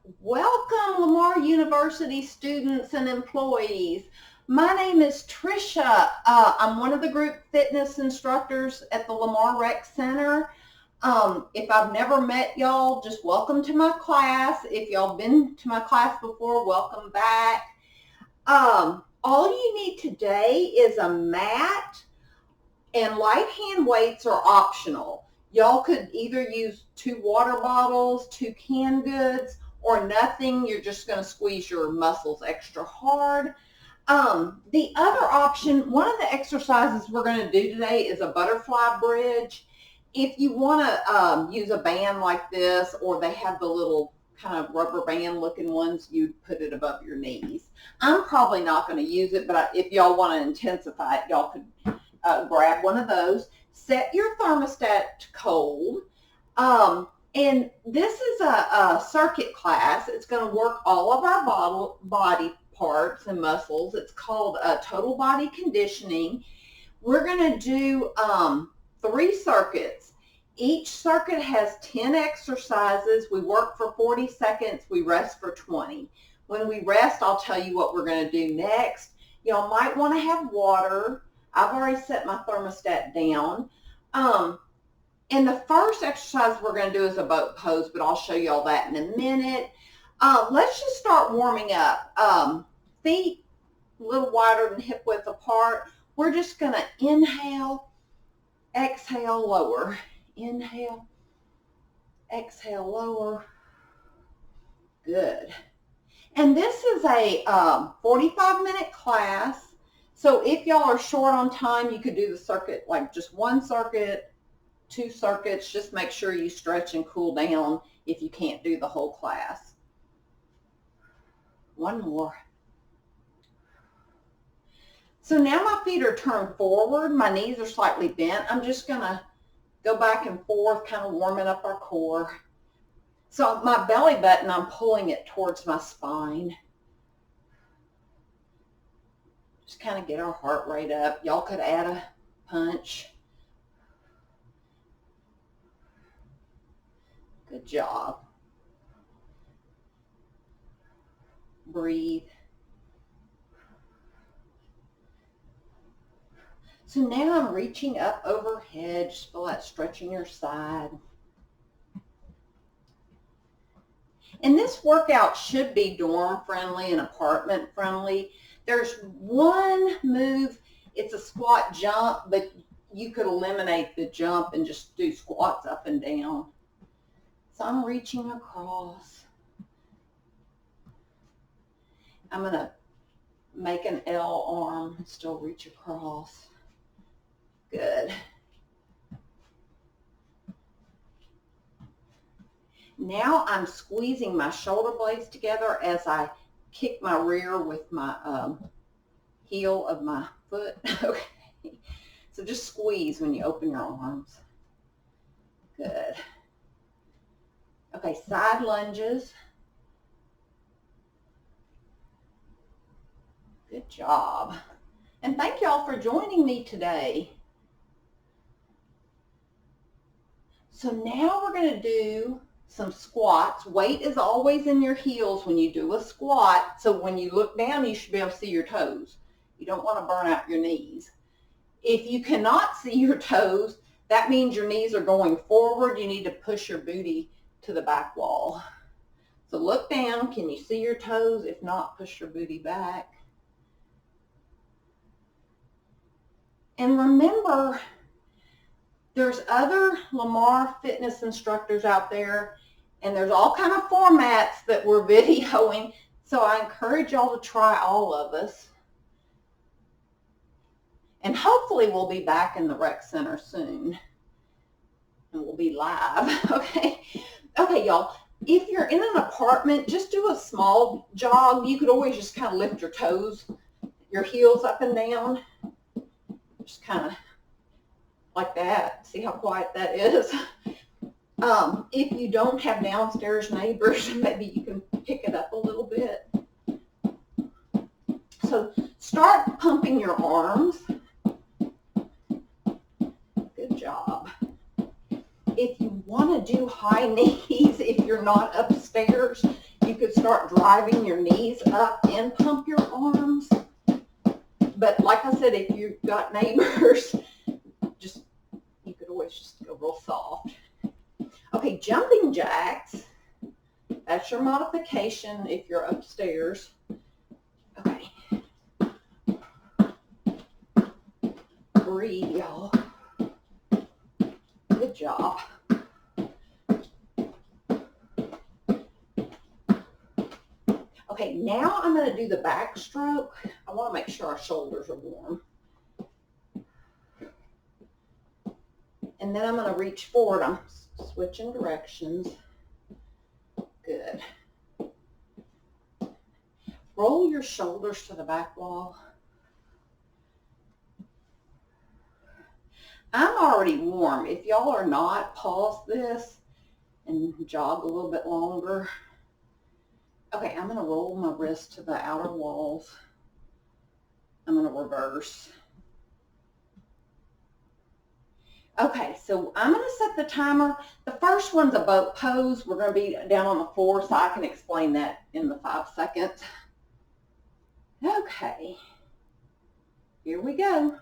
Welcome, Lamar University students and employees. My name is Tricia. I'm one of the group fitness instructors at the Lamar Rec Center. If I've never met y'all, just welcome to my class. If y'all been to my class before, welcome back. All you need today is a mat, and light hand weights are optional. Y'all could either use 2 water bottles, 2 canned goods, or nothing. You're just going to squeeze your muscles extra hard. The other option, one of the exercises we're going to do today is a butterfly bridge. If you want to use a band like this, or they have the little kind of rubber band looking ones, you put it above your knees. I'm probably not going to use it, but if y'all want to intensify it, y'all could grab one of those. Set your thermostat to cold. And this is a circuit class. It's going to work all of our body parts and muscles. It's called total body conditioning. We're going to do 3 circuits. Each circuit has 10 exercises. We work for 40 seconds. We rest for 20. When we rest, I'll tell you what we're going to do next. Y'all might want to have water. I've already set my thermostat down. And the first exercise we're going to do is a boat pose, but I'll show you all that in a minute. Let's just start warming up. Feet a little wider than hip width apart. We're just going to inhale, exhale, lower. Inhale, exhale, lower. Good. And this is a 45-minute class. So if y'all are short on time, you could do the circuit, like just 1 circuit, 2 circuits. Just make sure you stretch and cool down if you can't do the whole class. 1 more. So now my feet are turned forward. My knees are slightly bent. I'm just going to go back and forth, kind of warming up our core. So my belly button, I'm pulling it towards my spine. Just kind of get our heart rate up. Y'all could add a punch. Good job. Breathe. So now I'm reaching up overhead. Just feel that stretching your side. And this workout should be dorm friendly and apartment friendly. There's one move. It's a squat jump, but you could eliminate the jump and just do squats up and down. So I'm reaching across. I'm going to make an L arm and still reach across. Good. Now I'm squeezing my shoulder blades together as I kick my rear with my heel of my foot. Okay. So just squeeze when you open your arms. Good. Okay, side lunges. Good job. And thank y'all for joining me today. So now we're going to do some squats. Weight is always in your heels when you do a squat. So when you look down, you should be able to see your toes. You don't want to burn out your knees. If you cannot see your toes, that means your knees are going forward. You need to push your booty to the back wall. So look down. Can you see your toes? If not, push your booty back. And remember, there's other Lamar fitness instructors out there, and there's all kind of formats that we're videoing. So I encourage y'all to try all of us. And hopefully we'll be back in the rec center soon. And we'll be live, okay? Okay, y'all, if you're in an apartment, just do a small jog. You could always just kind of lift your toes, your heels up and down. Just kind of like that. See how quiet that is? If you don't have downstairs neighbors, maybe you can pick it up a little bit. So start pumping your arms. Good job. If you want to do high knees, if you're not upstairs, you could start driving your knees up and pump your arms. But like I said, if you've got neighbors, you could always just go real soft. Okay, jumping jacks. That's your modification if you're upstairs. Okay. Breathe, y'all. Good job. Okay, now I'm going to do the backstroke. I want to make sure our shoulders are warm. And then I'm going to reach forward. I'm switching directions. Good. Roll your shoulders to the back wall. I'm already warm. If y'all are not, pause this and jog a little bit longer. Okay, I'm going to roll my wrist to the outer walls. I'm going to reverse. Okay, so I'm going to set the timer. The first one's a boat pose. We're going to be down on the floor, so I can explain that in the 5 seconds. Okay, here we go.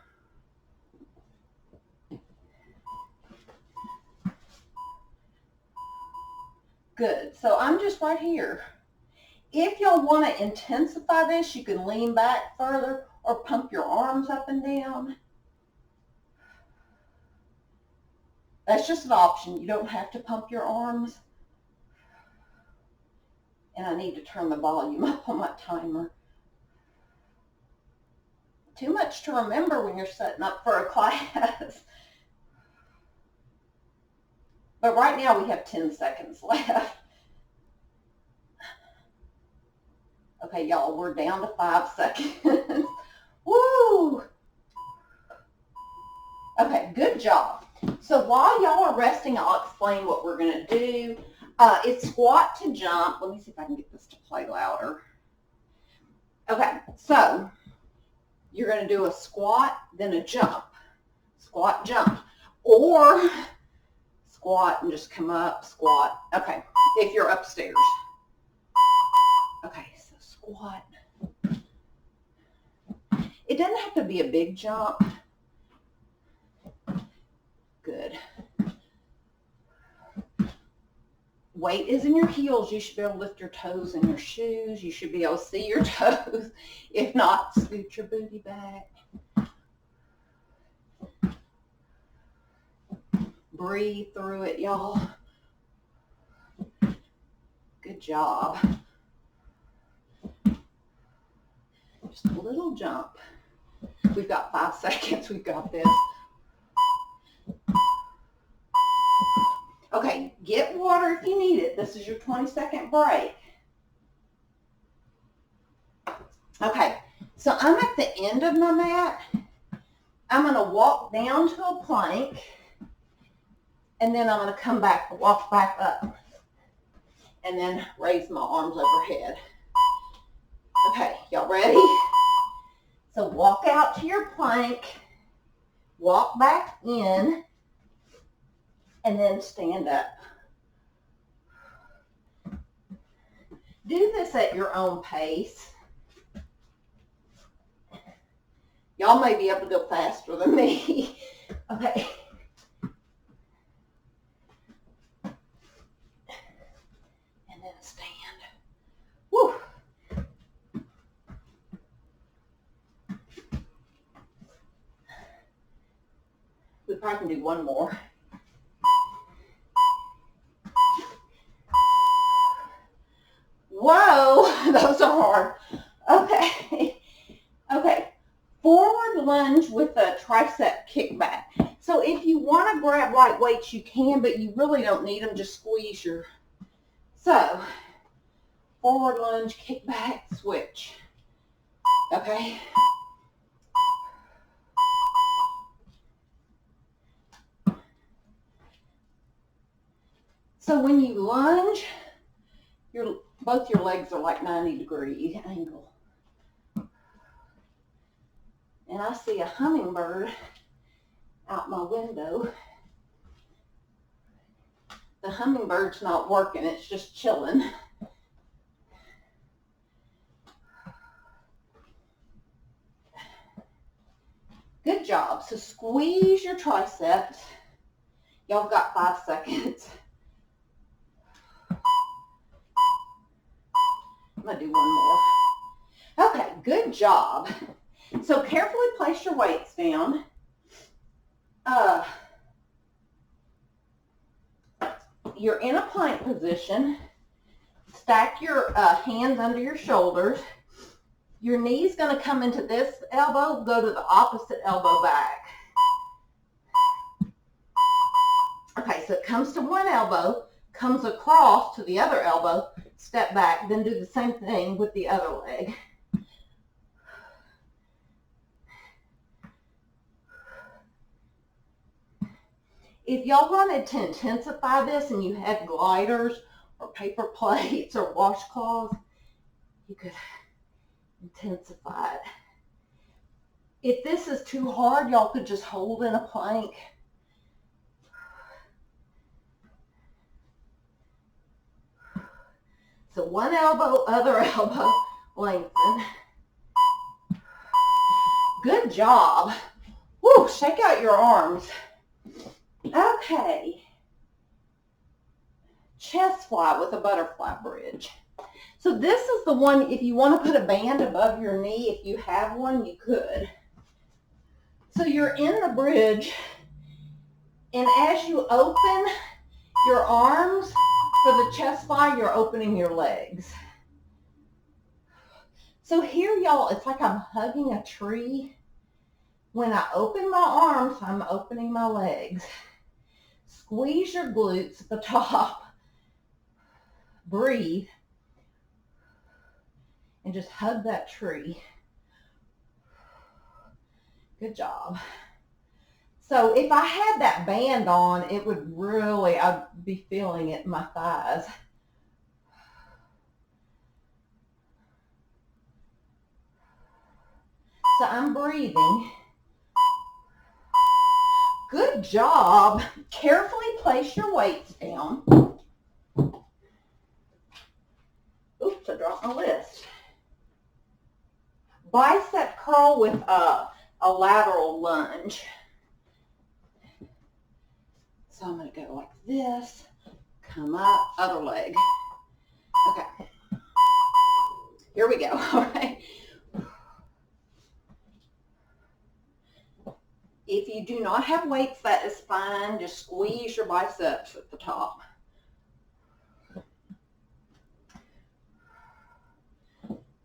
Good, so I'm just right here. If y'all want to intensify this, you can lean back further or pump your arms up and down. That's just an option. You don't have to pump your arms. And I need to turn the volume up on my timer. Too much to remember when you're setting up for a class. But right now we have 10 seconds left. Okay, y'all, we're down to 5 seconds. Woo! Okay, good job. So while y'all are resting, I'll explain what we're going to do. It's squat to jump. Let me see if I can get this to play louder. Okay, so you're going to do a squat, then a jump. Squat, jump. Or squat and just come up, squat. Okay, if you're upstairs. Okay, so squat. It doesn't have to be a big jump. Good. Weight is in your heels. You should be able to lift your toes in your shoes. You should be able to see your toes. If not, scoot your booty back. Breathe through it, y'all. Good job. Just a little jump. We've got 5 seconds. We've got this. Okay, get water if you need it. This is your 20-second break. Okay, so I'm at the end of my mat. I'm going to walk down to a plank, and then I'm going to come back, walk back up, and then raise my arms overhead. Okay, y'all ready? So walk out to your plank, walk back in, and then stand up. Do this at your own pace. Y'all may be able to go faster than me. Okay. And then stand. Woo. We probably can do one more. Whoa, those are hard. Okay. Okay. Forward lunge with a tricep kickback. So if you want to grab light weights, you can, but you really don't need them. Just squeeze your. So, forward lunge, kickback, switch. Okay. So when you lunge, both your legs are like 90-degree angle. And I see a hummingbird out my window. The hummingbird's not working, it's just chilling. job. So squeeze your triceps. Y'all got 5 seconds. I'm going to do one more. Okay, good job. So carefully place your weights down. You're in a plank position. Stack your hands under your shoulders. Your knee's going to come into this elbow, go to the opposite elbow back. Okay, so it comes to one elbow, comes across to the other elbow, step back, then do the same thing with the other leg. If y'all wanted to intensify this and you had gliders or paper plates or washcloths, you could intensify it. If this is too hard, y'all could just hold in a plank. So one elbow, other elbow, lengthen. Good job. Woo, shake out your arms. Okay. Chest fly with a butterfly bridge. So this is the one, if you want to put a band above your knee, if you have one, you could. So you're in the bridge, and as you open your arms for the chest fly, you're opening your legs. So here, y'all, it's like I'm hugging a tree. When I open my arms, I'm opening my legs. Squeeze your glutes at the top. Breathe. And just hug that tree. Good job. So if I had that band on, it would really, I'd be feeling it in my thighs. So I'm breathing. Good job. Carefully place your weights down. Oops, I dropped my list. Bicep curl with a lateral lunge. So I'm going to go like this, come up, other leg. Okay. Here we go. All right. If you do not have weights, that is fine. Just squeeze your biceps at the top.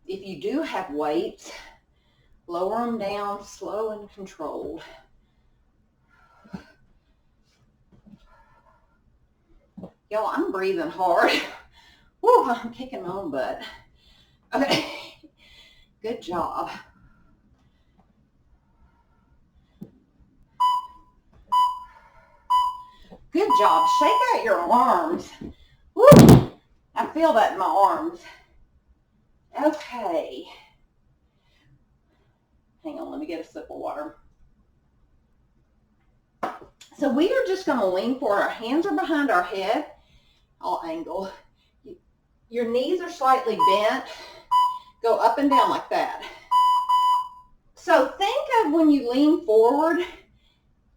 If you do have weights, lower them down, slow and controlled. Y'all, I'm breathing hard. Woo, I'm kicking my own butt. Okay, good job. Good job. Shake out your arms. Woo, I feel that in my arms. Okay. Hang on, let me get a sip of water. So we are just going to lean forward. Our hands are behind our head. I'll angle. Your knees are slightly bent. Go up and down like that. So think of when you lean forward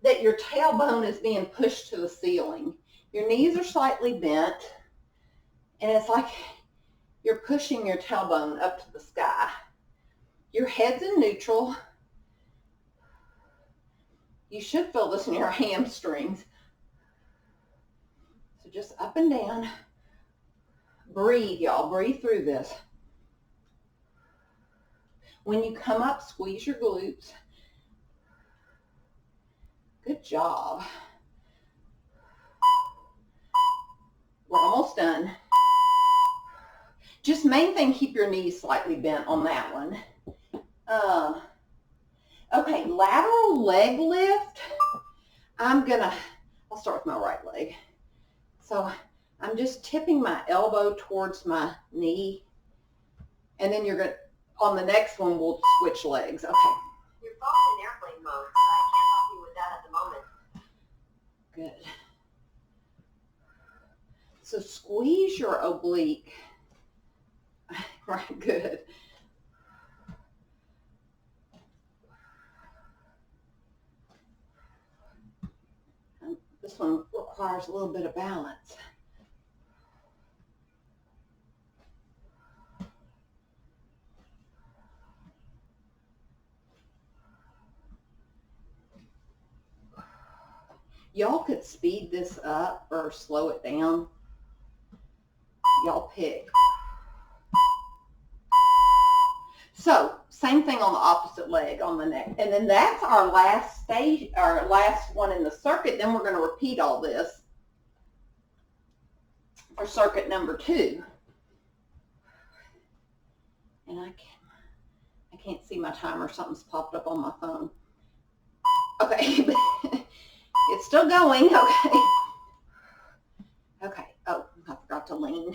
that your tailbone is being pushed to the ceiling. Your knees are slightly bent, and it's like you're pushing your tailbone up to the sky. Your head's in neutral. You should feel this in your hamstrings. So just up and down. Breathe, y'all. Breathe through this. When you come up, squeeze your glutes. Good job. We're almost done. Just main thing, keep your knees slightly bent on that one. Okay, lateral leg lift. I'll start with my right leg. So I'm just tipping my elbow towards my knee. And then on the next one, we'll switch legs. Okay. Your phone's in airplane mode, so I can't help you with that at the moment. Good. So squeeze your oblique. Right, good. This one requires a little bit of balance. Y'all could speed this up or slow it down. Y'all pick. So same thing on the opposite leg on the neck. And then that's our last stage, our last one in the circuit. Then we're going to repeat all this for circuit number 2. And I can't see my timer. Something's popped up on my phone. Okay, it's still going. Okay. Okay. Oh, I forgot to lean.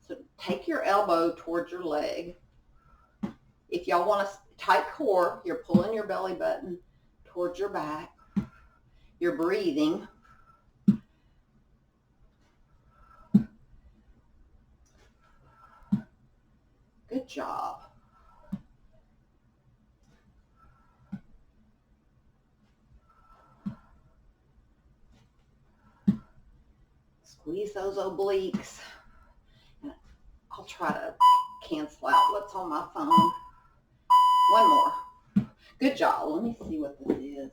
So take your elbow towards your leg. If y'all want a tight core, you're pulling your belly button towards your back. You're breathing. Good job. Squeeze those obliques. And I'll try to cancel out what's on my phone. One more. Good job. Let me see what this is.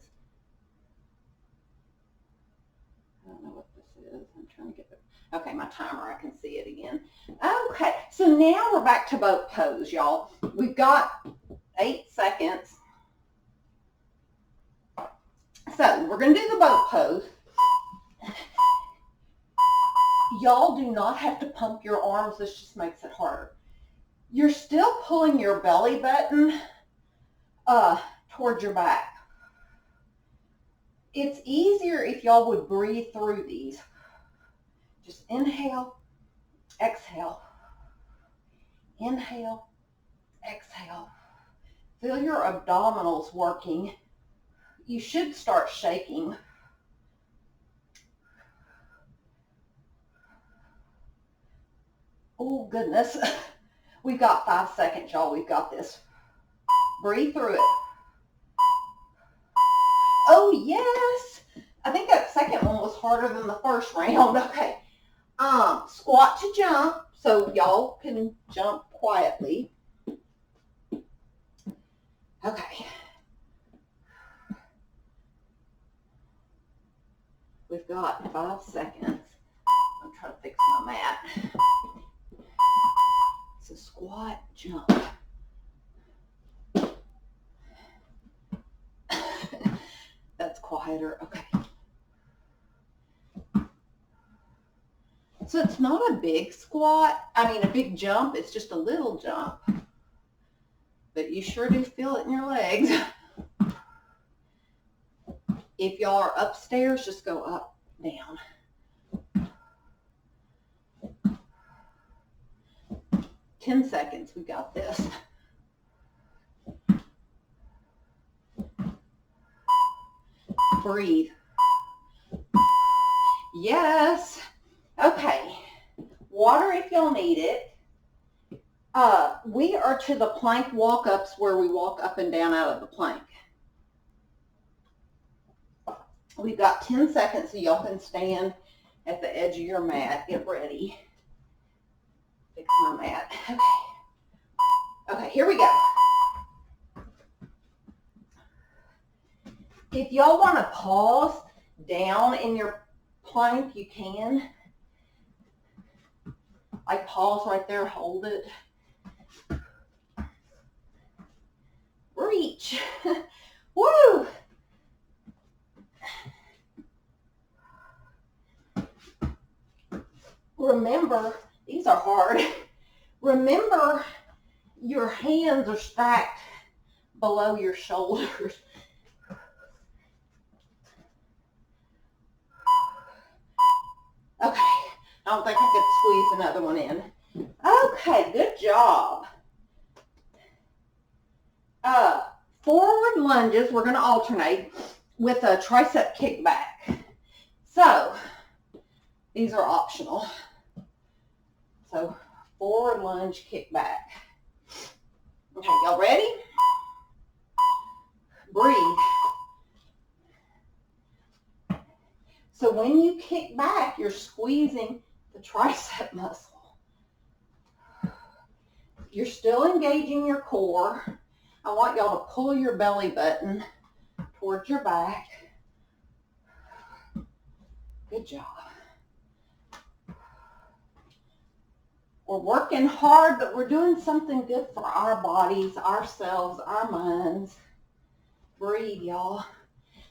I don't know what this is. I'm trying to get it. Okay, my timer, I can see it again. Okay, so now we're back to boat pose, y'all. We've got 8 seconds. So we're going to do the boat pose. Y'all do not have to pump your arms. This just makes it harder. You're still pulling your belly button towards your back. It's easier if y'all would breathe through these. Just inhale, exhale, inhale, exhale. Feel your abdominals working. You should start shaking. Oh, goodness. We've got 5 seconds, y'all. We've got this. Breathe through it. Oh, yes. I think that second one was harder than the first round. Okay. Squat to jump, so y'all can jump quietly. Okay. We've got 5 seconds. I'm trying to fix my mat. So squat, jump. That's quieter. Okay. So it's not a big squat. I mean, a big jump. It's just a little jump. But you sure do feel it in your legs. If y'all are upstairs, just go up, down. 10 seconds. We got this. Breathe. Yes. Okay. Water if y'all need it. We are to the plank walk-ups where we walk up and down out of the plank. We've got 10 seconds so y'all can stand at the edge of your mat. Get ready. Fix my mat. Okay. Okay, here we go. If y'all want to pause down in your plank, you can. Like pause right there, hold it. Reach. Woo! Remember, these are hard. Remember, your hands are stacked below your shoulders. Okay, I don't think I could squeeze another one in. Okay, good job. Forward lunges, we're going to alternate with a tricep kickback. So, these are optional. So, forward lunge, kickback. Okay, y'all ready? Breathe. So when you kick back, you're squeezing the tricep muscle. You're still engaging your core. I want y'all to pull your belly button towards your back. Good job. We're working hard, but we're doing something good for our bodies, ourselves, our minds. Breathe, y'all.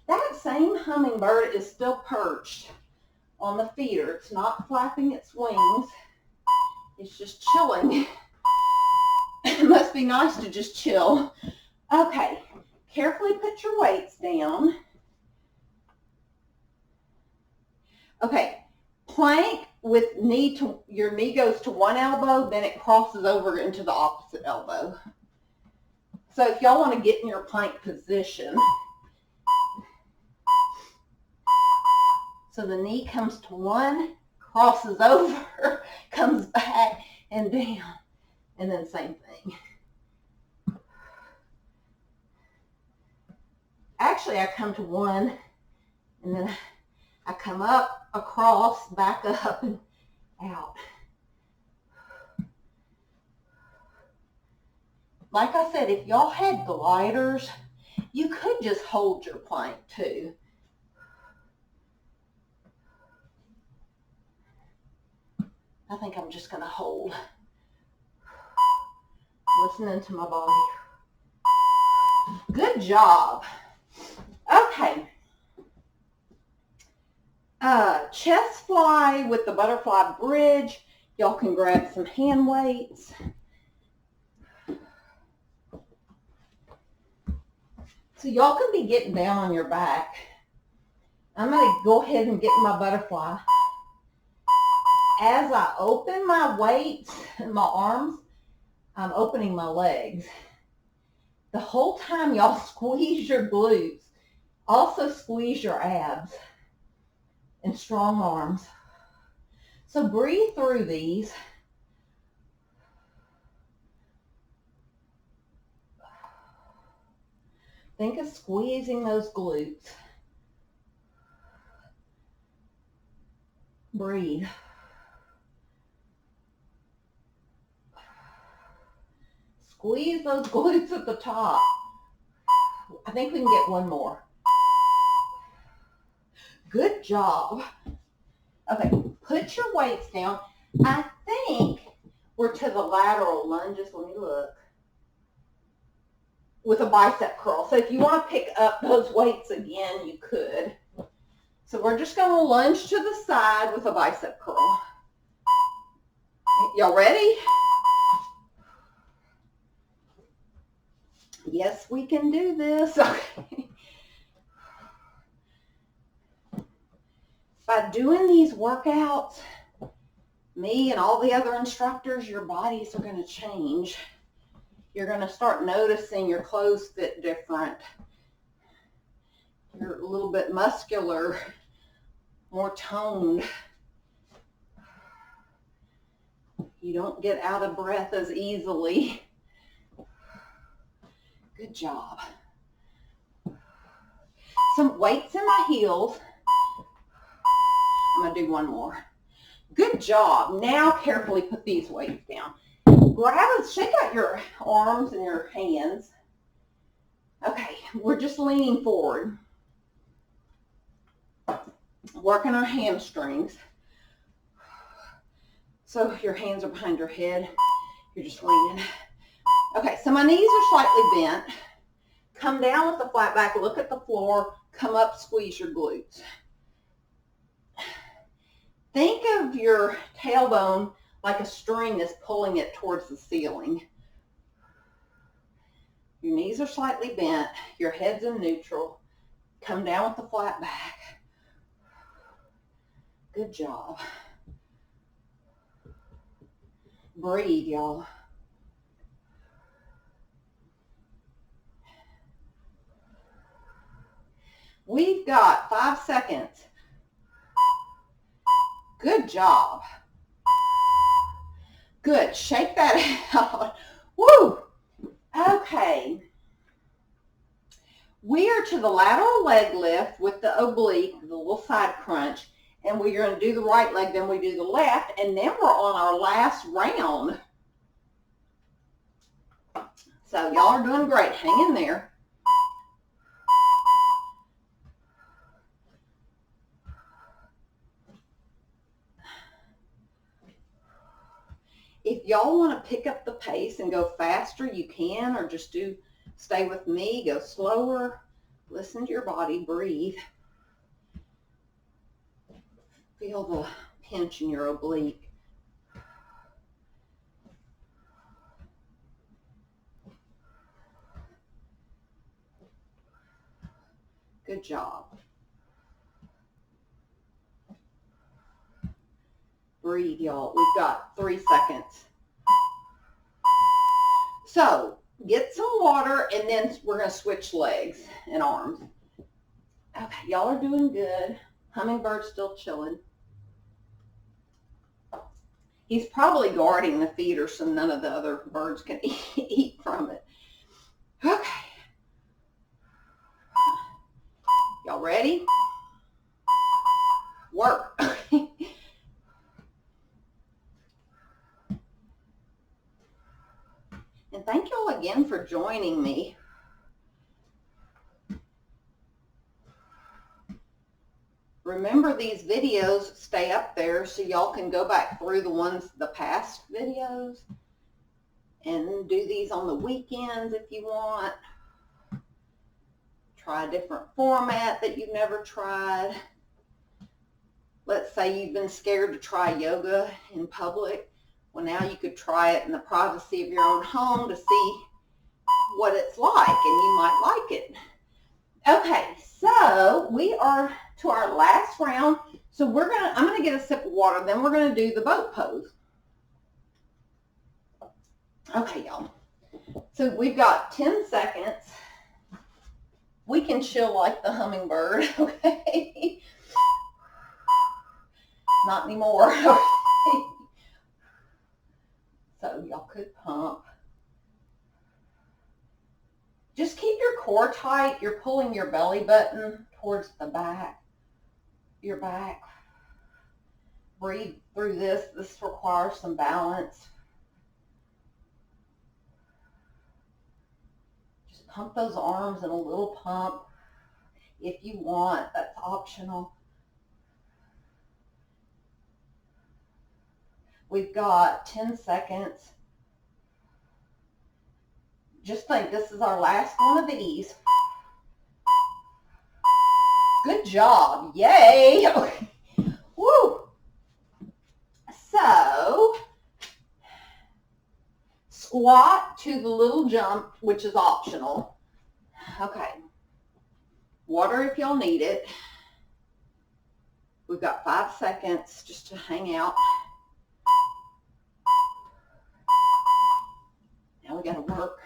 That same hummingbird is still perched on the feeder. It's not flapping its wings. It's just chilling. It must be nice to just chill. Okay, carefully put your weights down. Okay, plank with your knee goes to one elbow, then it crosses over into the opposite elbow. So if y'all want to get in your plank position, so the knee comes to one, crosses over, comes back and down, and then same thing. Actually, I come to one, and then I come up, across, back up, and out. Like I said, if y'all had gliders, you could just hold your plank too. I think I'm just going to hold. Listening to my body. Good job. Okay. Chest fly with the butterfly bridge. Y'all can grab some hand weights. So y'all can be getting down on your back. I'm going to go ahead and get my butterfly. As I open my weights in my arms, I'm opening my legs. The whole time y'all squeeze your glutes. Also squeeze your abs and strong arms. So breathe through these. Think of squeezing those glutes. Breathe. Squeeze those glutes at the top. I think we can get one more. Good job. Okay, put your weights down. I think we're to the lateral lunges. Let me look. With a bicep curl. So if you want to pick up those weights again, you could. So we're just going to lunge to the side with a bicep curl. Y'all ready? Yes, we can do this. Okay. By doing these workouts, me and all the other instructors, your bodies are going to change. You're going to start noticing your clothes fit different. You're a little bit muscular, more toned. You don't get out of breath as easily. Good job. Some weights in my heels. I'm going to do one more. Good job. Now carefully put these weights down. Shake out your arms and your hands. Okay, we're just leaning forward. Working our hamstrings. So your hands are behind your head. You're just leaning. Okay, so my knees are slightly bent. Come down with the flat back, look at the floor, come up, squeeze your glutes. Think of your tailbone like a string is pulling it towards the ceiling. Your knees are slightly bent, your head's in neutral. Come down with the flat back. Good job. Breathe, y'all. We've got 5 seconds. Good job. Good. Shake that out. Woo! Okay. We are to the lateral leg lift with the oblique, the little side crunch, and we're going to do the right leg, then we do the left, and then we're on our last round. So y'all are doing great. Hang in there. If y'all want to pick up the pace and go faster, you can, or just stay with me, go slower. Listen to your body, breathe. Feel the pinch in your oblique. Good job. Breathe, y'all. We've got 3 seconds. So get some water, and then we're going to switch legs and arms. Okay, y'all are doing good. Hummingbird's still chilling. He's probably guarding the feeder so none of the other birds can eat from it. Okay. Y'all ready? Work. And thank y'all again for joining me. Remember, these videos stay up there so y'all can go back through the past videos and do these on the weekends if you want. Try a different format that you've never tried. Let's say you've been scared to try yoga in public. Well, now you could try it in the privacy of your own home to see what it's like, and you might like it. Okay, so we are to our last round. So I'm gonna get a sip of water, then we're gonna do the boat pose. Okay, y'all. So we've got 10 seconds. We can chill like the hummingbird, okay? Not anymore. Okay. So y'all could pump. Just keep your core tight. You're pulling your belly button towards the back, your back. Breathe through this. This requires some balance. Just pump those arms in a little pump if you want. That's optional. We've got 10 seconds. Just think this is our last one of these. Good job. Yay. Woo. So, squat to the little jump, which is optional. Okay. Water if y'all need it. We've got 5 seconds just to hang out. Now we got to work.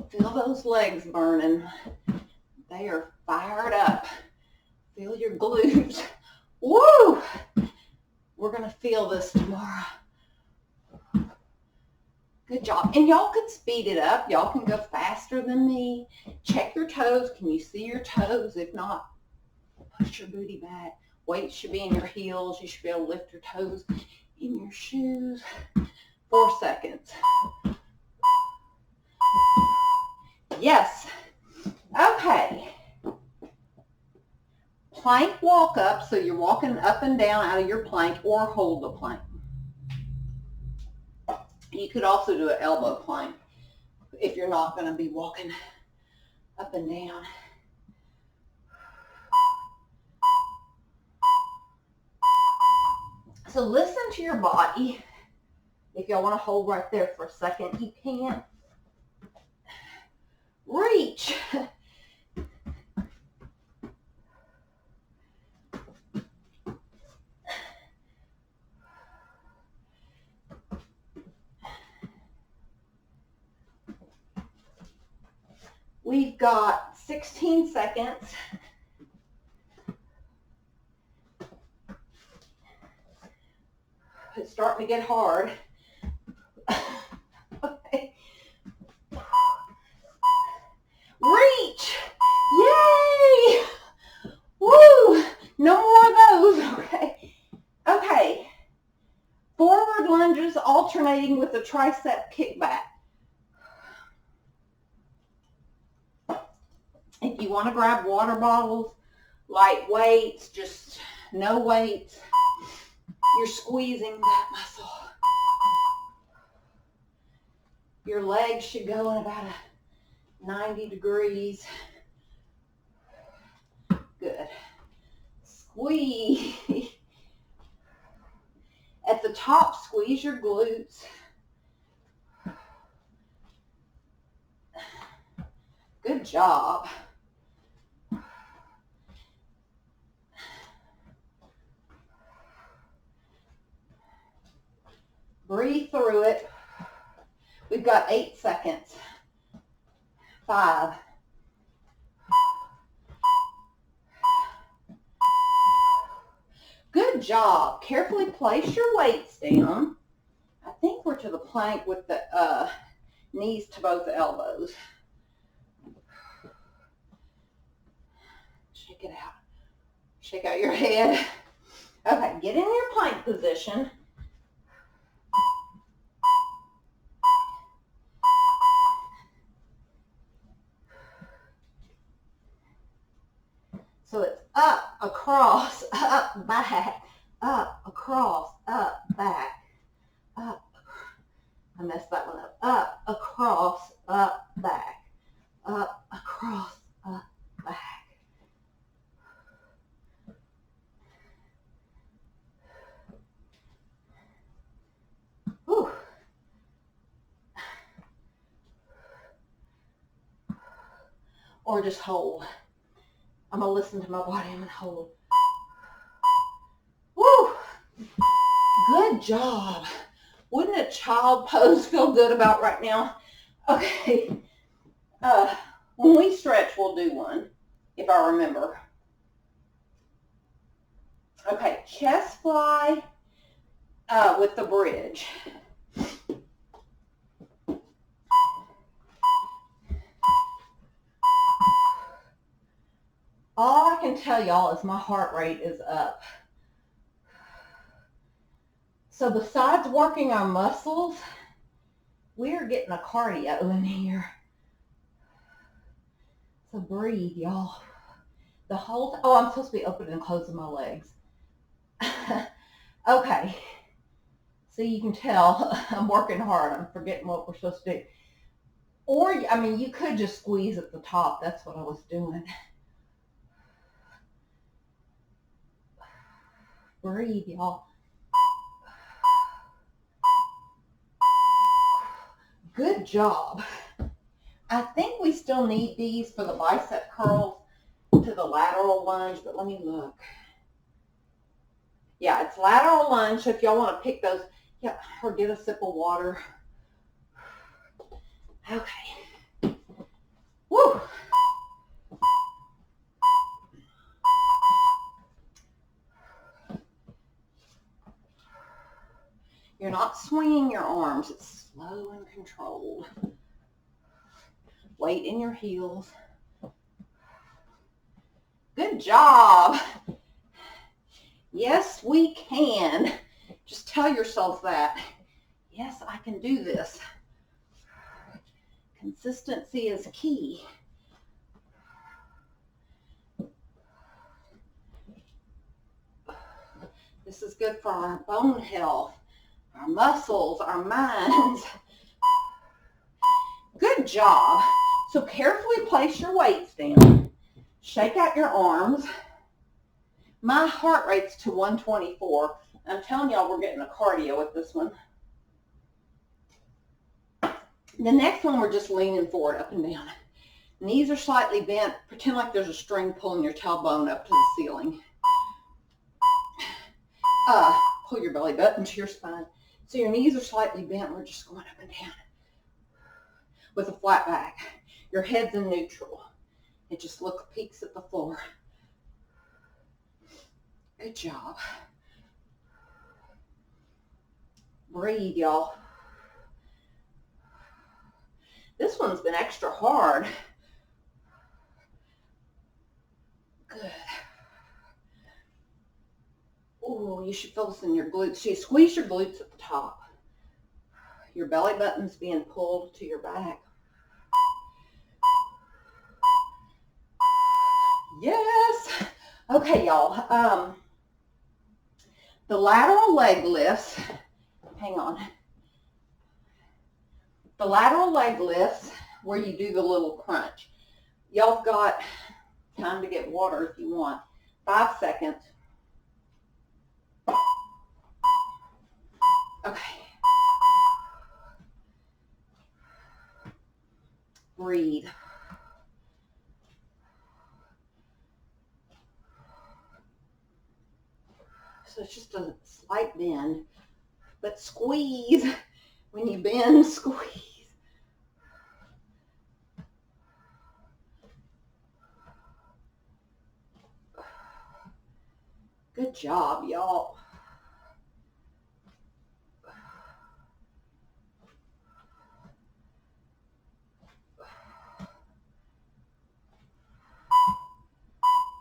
Feel those legs burning. They are fired up. Feel your glutes. Woo! We're going to feel this tomorrow. Good job. And y'all can speed it up. Y'all can go faster than me. Check your toes. Can you see your toes? If not, push your booty back. Weight should be in your heels. You should be able to lift your toes in your shoes. 4 seconds. Yes. Okay. Plank walk up, so you're walking up and down out of your plank, or hold the plank. You could also do an elbow plank if you're not going to be walking up and down. So listen to your body. If y'all want to hold right there for a second, you can. Reach. We've got 16 seconds. It's starting to get hard. Okay. Reach. Yay. Woo. No more of those. Okay. Okay. Forward lunges alternating with a tricep kickback. If you want to grab water bottles, light weights, just no weights, you're squeezing that muscle. Your legs should go in about 90 degrees. Good. Squeeze. At the top, squeeze your glutes. Good job. Breathe through it. We've got 8 seconds. 5. Good job. Carefully place your weights down. I think we're to the plank with the knees to both elbows. Shake it out. Shake out your head. Okay, get in your plank position. So it's up, across, up, back, up, across, up, back, up. I messed that one up, across, up, back, up, across, up, back. Whew. Or just hold. I'm going to listen to my body. I'm going to hold. Woo! Good job. Wouldn't a child pose feel good about right now? Okay. When we stretch, we'll do one, if I remember. Okay, chest fly with the bridge. All I can tell y'all is my heart rate is up. So besides working our muscles, we are getting a cardio in here. So breathe, y'all. The whole oh, I'm supposed to be opening and closing my legs. Okay. So you can tell I'm working hard. I'm forgetting what we're supposed to do. Or, I mean, you could just squeeze at the top. That's what I was doing. Breathe, y'all. Good job. I think we still need these for the bicep curls to the lateral lunge, but let me look. Yeah, it's lateral lunge, so if y'all want to pick those, yeah, or get a sip of water. Okay. Woo. You're not swinging your arms. It's slow and controlled. Weight in your heels. Good job. Yes, we can. Just tell yourself that. Yes, I can do this. Consistency is key. This is good for our bone health, our muscles, our minds. Good job. So carefully place your weights down. Shake out your arms. My heart rate's to 124. I'm telling y'all we're getting a cardio with this one. The next one we're just leaning forward, up and down. Knees are slightly bent. Pretend like there's a string pulling your tailbone up to the ceiling. Pull your belly button to your spine. So your knees are slightly bent. We're just going up and down with a flat back. Your head's in neutral. It just peeks at the floor. Good job. Breathe, y'all. This one's been extra hard. Good. Oh, you should feel this in your glutes. So you squeeze your glutes at the top. Your belly button's being pulled to your back. Yes. Okay, y'all. The lateral leg lifts. Hang on. The lateral leg lifts where you do the little crunch. Y'all got time to get water if you want. 5 seconds. Okay. Breathe. So it's just a slight bend, but squeeze. When you bend, squeeze. Good job, y'all.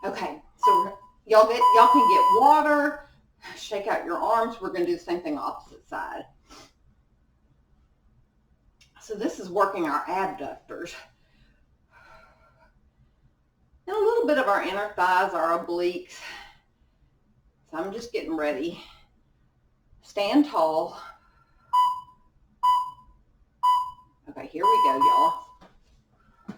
Okay, so y'all can get water, shake out your arms. We're going to do the same thing opposite side. So this is working our abductors. And a little bit of our inner thighs, our obliques. So I'm just getting ready. Stand tall. Okay, here we go, y'all.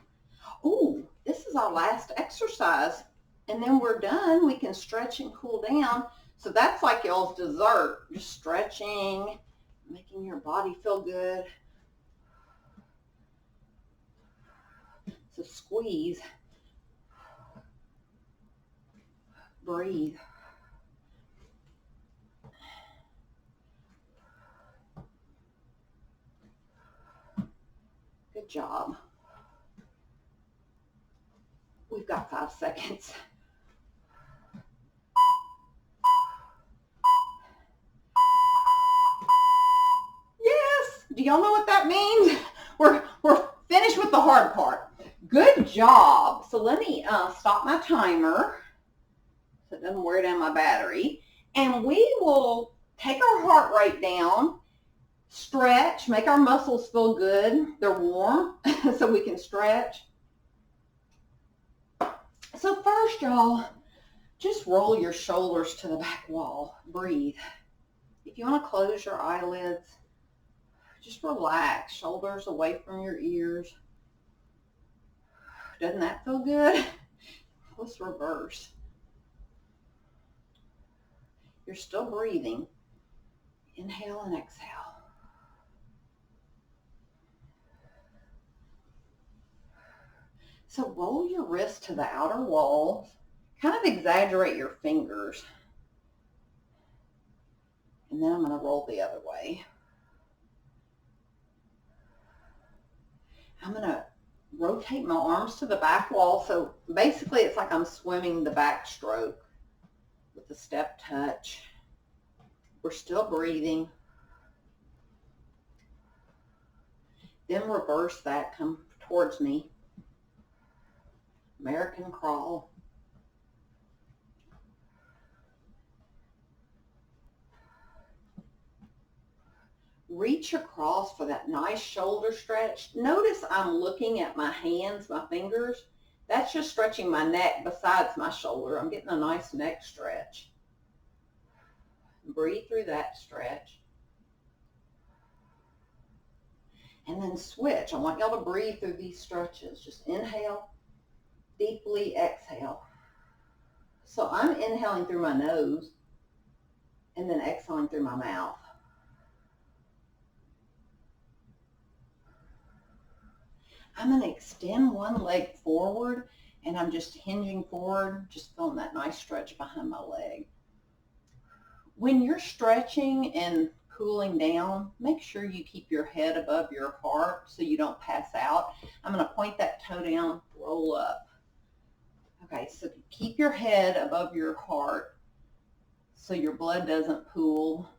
Ooh, this is our last exercise. And then we're done. We can stretch and cool down. So that's like y'all's dessert. Just stretching, making your body feel good. So squeeze. Breathe. Good job. We've got 5 seconds. Yes! Do y'all know what that means? We're finished with the hard part. Good job. So let me stop my timer so it doesn't wear down my battery. And we will take our heart rate down, stretch, make our muscles feel good. They're warm, so we can stretch. So first, y'all, just roll your shoulders to the back wall. Breathe. If you want to close your eyelids, just relax. Shoulders away from your ears. Doesn't that feel good? Let's reverse. You're still breathing. Inhale and exhale. So roll your wrist to the outer walls. Kind of exaggerate your fingers. And then I'm going to roll the other way. I'm going to rotate my arms to the back wall. So basically it's like I'm swimming the backstroke with the step touch. We're still breathing. Then reverse that, come towards me. American crawl. Reach across for that nice shoulder stretch. Notice I'm looking at my hands, my fingers. That's just stretching my neck besides my shoulder. I'm getting a nice neck stretch. Breathe through that stretch. And then switch. I want y'all to breathe through these stretches. Just inhale, deeply exhale. So I'm inhaling through my nose and then exhaling through my mouth. I'm going to extend one leg forward and I'm just hinging forward, just feeling that nice stretch behind my leg. When you're stretching and cooling down, make sure you keep your head above your heart so you don't pass out. I'm going to point that toe down, roll up. Okay, so keep your head above your heart so your blood doesn't pool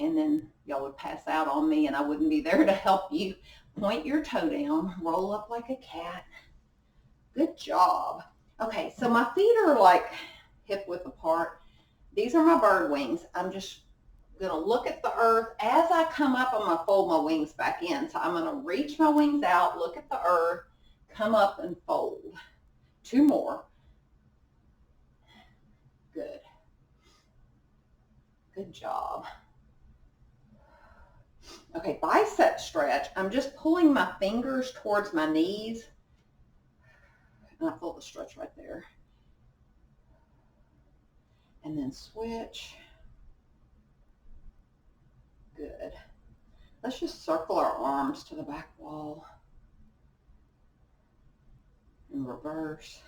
and then y'all would pass out on me and I wouldn't be there to help you. Point your toe down, roll up like a cat. Good job. Okay, so my feet are like hip width apart. These are my bird wings. I'm just going to look at the earth. As I come up, I'm going to fold my wings back in. So I'm going to reach my wings out, look at the earth, come up and fold. 2 more. Good. Good job. Okay, bicep stretch. I'm just pulling my fingers towards my knees. And I feel the stretch right there. And then switch. Good. Let's just circle our arms to the back wall. And reverse.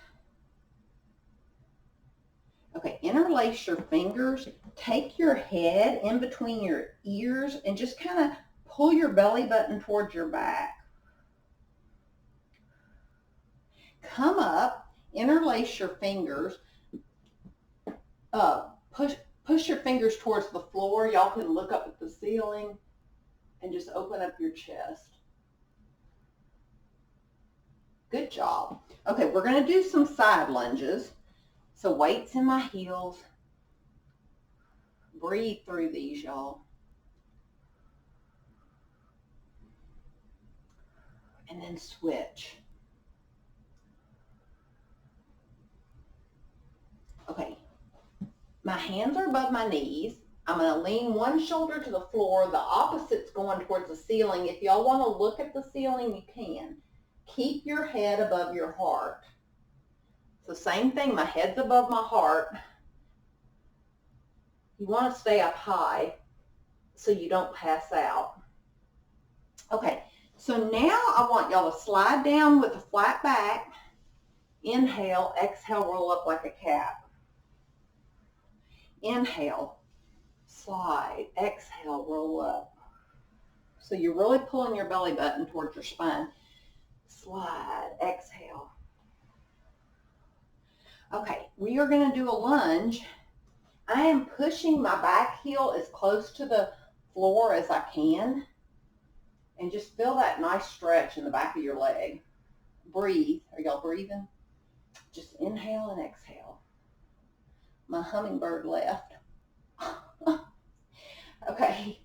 Okay, interlace your fingers. Take your head in between your ears and just kind of pull your belly button towards your back. Come up, interlace your fingers. Push your fingers towards the floor. Y'all can look up at the ceiling and just open up your chest. Good job. Okay, we're going to do some side lunges. So weights in my heels. Breathe through these, y'all. And then switch. Okay, my hands are above my knees. I'm going to lean one shoulder to the floor. The opposite's going towards the ceiling. If y'all want to look at the ceiling, you can. Keep your head above your heart. So same thing, my head's above my heart. You want to stay up high so you don't pass out. Okay, so now I want y'all to slide down with a flat back. Inhale, exhale, roll up like a cat. Inhale, slide, exhale, roll up. So you're really pulling your belly button towards your spine. Slide, exhale. Okay, we are going to do a lunge. I am pushing my back heel as close to the floor as I can. And just feel that nice stretch in the back of your leg. Breathe. Are y'all breathing? Just inhale and exhale. My hummingbird left. Okay.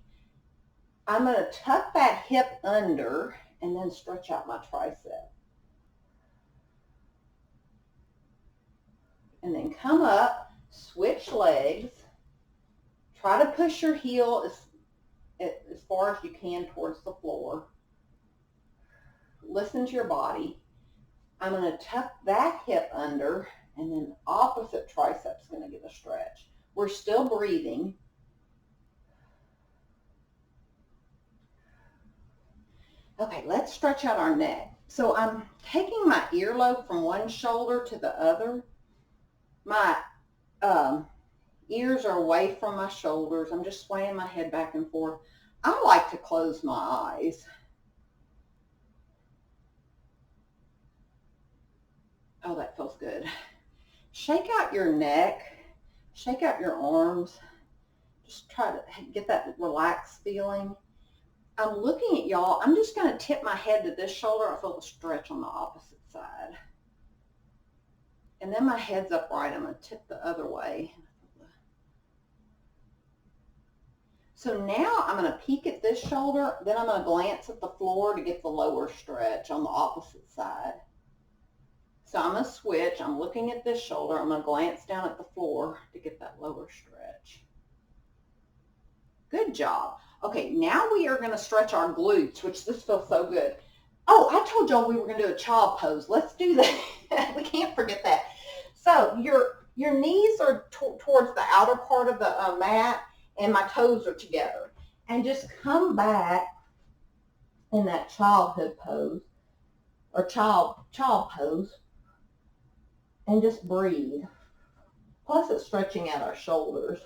I'm going to tuck that hip under and then stretch out my tricep. And then come up, switch legs. Try to push your heel as far as you can towards the floor. Listen to your body. I'm going to tuck that hip under, and then opposite tricep's going to get a stretch. We're still breathing. Okay, let's stretch out our neck. So I'm taking my earlobe from one shoulder to the other. My ears are away from my shoulders. I'm just swaying my head back and forth. I like to close my eyes. Oh, that feels good. Shake out your neck. Shake out your arms. Just try to get that relaxed feeling. I'm looking at y'all. I'm just going to tip my head to this shoulder. I feel the stretch on the opposite side. And then my head's upright. I'm going to tip the other way. So now I'm going to peek at this shoulder. Then I'm going to glance at the floor to get the lower stretch on the opposite side. So I'm going to switch. I'm looking at this shoulder. I'm going to glance down at the floor to get that lower stretch. Good job. Okay, now we are going to stretch our glutes, which this feels so good. Oh, I told y'all we were going to do a child pose. Let's do that. We can't forget that. So your knees are towards the outer part of the mat, and my toes are together. And just come back in that childhood pose, or child pose, and just breathe. Plus it's stretching out our shoulders.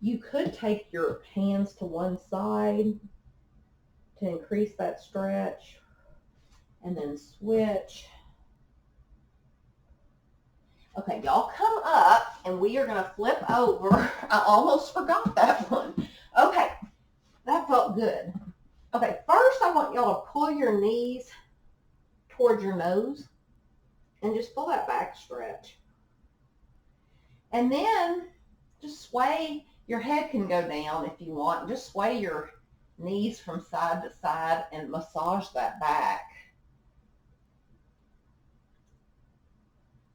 You could take your hands to one side to increase that stretch, and then switch. Okay, y'all come up, and we are going to flip over. I almost forgot that one. Okay, that felt good. Okay, first I want y'all to pull your knees towards your nose and just pull that back stretch. And then just sway. Your head can go down if you want. Just sway your knees from side to side and massage that back.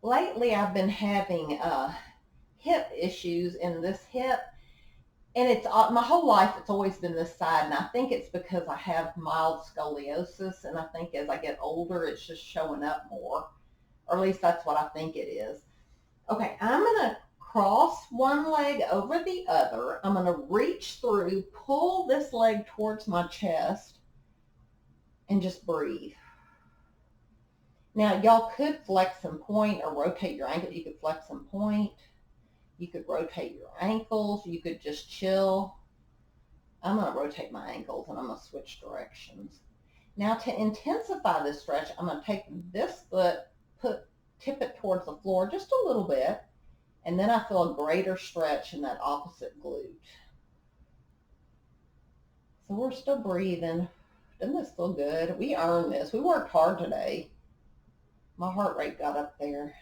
Lately, I've been having hip issues in this hip, and it's my whole life. It's always been this side, and I think it's because I have mild scoliosis, and I think as I get older, it's just showing up more, or at least that's what I think it is. Okay, I'm gonna cross one leg over the other. I'm gonna reach through, pull this leg towards my chest, and just breathe. Now, y'all could flex and point or rotate your ankle. You could flex and point. You could rotate your ankles. You could just chill. I'm going to rotate my ankles, and I'm going to switch directions. Now, to intensify this stretch, I'm going to take this foot, tip it towards the floor just a little bit, and then I feel a greater stretch in that opposite glute. So we're still breathing. Doesn't this feel good? We earned this. We worked hard today. My heart rate got up there.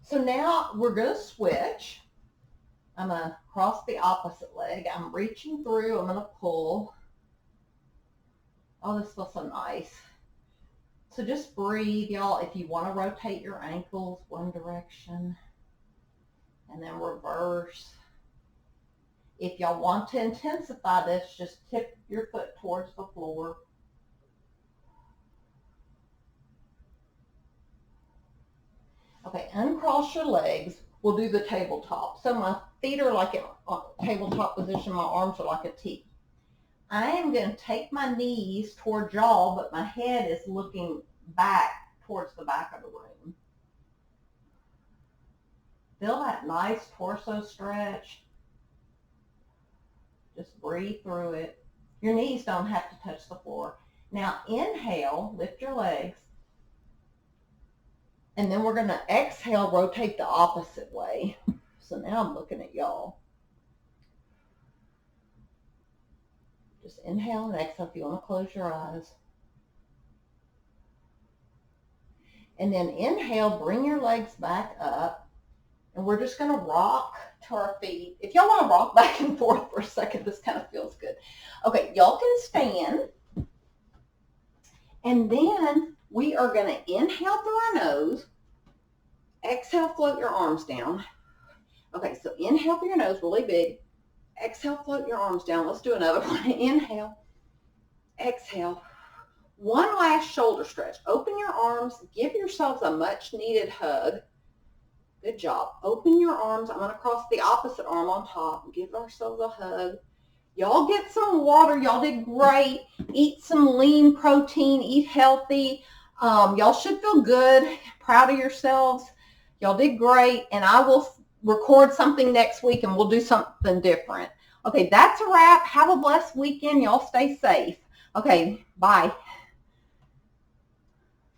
So now we're going to switch. I'm going to cross the opposite leg. I'm reaching through. I'm going to pull. Oh, this feels so nice. So just breathe, y'all. If you want to rotate your ankles one direction and then reverse. If y'all want to intensify this, just tip your foot towards the floor. Okay, uncross your legs. We'll do the tabletop. So my feet are like in tabletop position. My arms are like a T. I am going to take my knees towards y'all, but my head is looking back towards the back of the room. Feel that nice torso stretch. Just breathe through it. Your knees don't have to touch the floor. Now inhale, lift your legs. And then we're going to exhale, rotate the opposite way. So now I'm looking at y'all. Just inhale and exhale if you want to close your eyes. And then inhale, bring your legs back up. And we're just going to rock to our feet. If y'all want to rock back and forth for a second, this kind of feels good. Okay, y'all can stand. And then we are going to inhale through our nose. Exhale, float your arms down. Okay, so inhale through your nose really big. Exhale, float your arms down. Let's do another one. Inhale. Exhale. One last shoulder stretch. Open your arms. Give yourselves a much needed hug. Good job. Open your arms. I'm going to cross the opposite arm on top. Give ourselves a hug. Y'all get some water. Y'all did great. Eat some lean protein. Eat healthy. Y'all should feel good. Proud of yourselves. Y'all did great. And I will record something next week and we'll do something different. Okay, that's a wrap. Have a blessed weekend. Y'all stay safe. Okay, bye.